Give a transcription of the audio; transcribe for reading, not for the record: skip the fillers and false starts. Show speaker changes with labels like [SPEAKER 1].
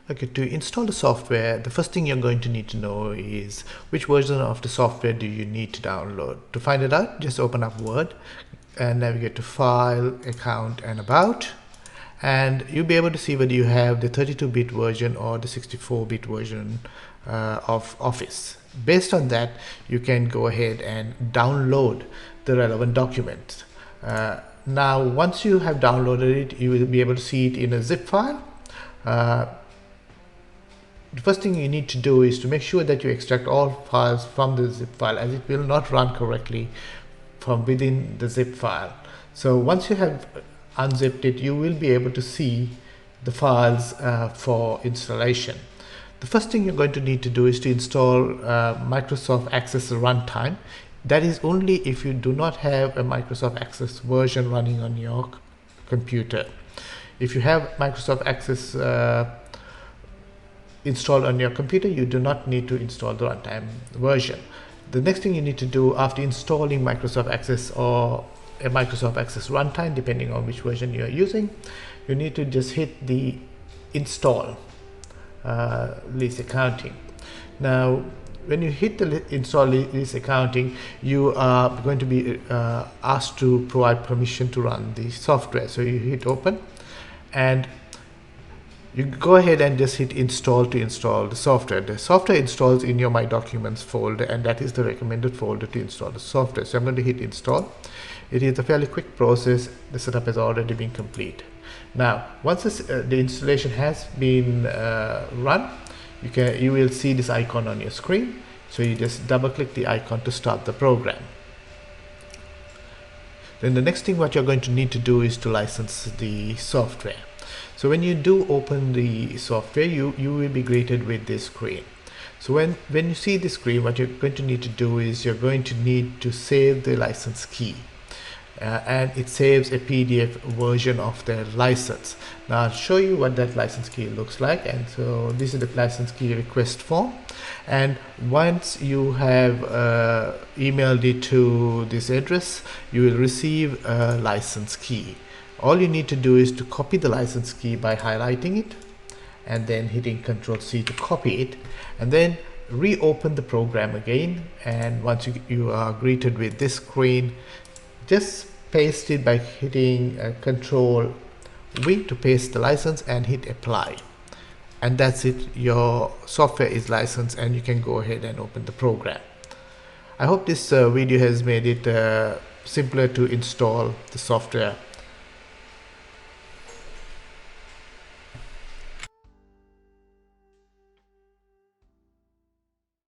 [SPEAKER 1] Okay, to install the software, the first thing you're going to need to know is which version of the software do you need to download. To find it out, just open up Word and navigate to File, Account and About, and you'll be able to see whether you have the 32-bit version or the 64-bit version of Office. Based on that, you can go ahead and download the relevant document. Now, once you have downloaded it, you will be able to see it in a zip file. The first thing you need to do is to make sure that you extract all files from the zip file, as it will not run correctly from within the zip file. So once you have unzipped it, you will be able to see the files for installation. The first thing you're going to need to do is to install Microsoft Access Runtime. That is only if you do not have a Microsoft Access version running on your computer. If you have Microsoft Access installed on your computer, you do not need to install the runtime version. The next thing you need to do after installing Microsoft Access or a Microsoft Access Runtime, depending on which version you are using, you need to just hit the install Lease Accounting. Now, when you hit the install Lease Accounting, you are going to be asked to provide permission to run the software. So you hit open and you go ahead and just hit install to install the software. The software installs in your My Documents folder, and that is the recommended folder to install the software. So I'm going to hit install. It is a fairly quick process. The setup has already been complete. Now, once the installation has been run, you will see this icon on your screen. So you just double click the icon to start the program. Then the next thing what you're going to need to do is to license the software. So when you do open the software, you will be greeted with this screen. So when you see this screen, what you're going to need to do is you're going to need to save the license key. And it saves a PDF version of the license. Now I'll show you what that license key looks like. And so this is the license key request form. And once you have emailed it to this address, you will receive a license key. All you need to do is to copy the license key by highlighting it and then hitting Ctrl+C to copy it, and then reopen the program again. And once you are greeted with this screen, just paste it by hitting Ctrl+V to paste the license and hit apply. And that's it. Your software is licensed and you can go ahead and open the program. I hope this video has made it simpler to install the software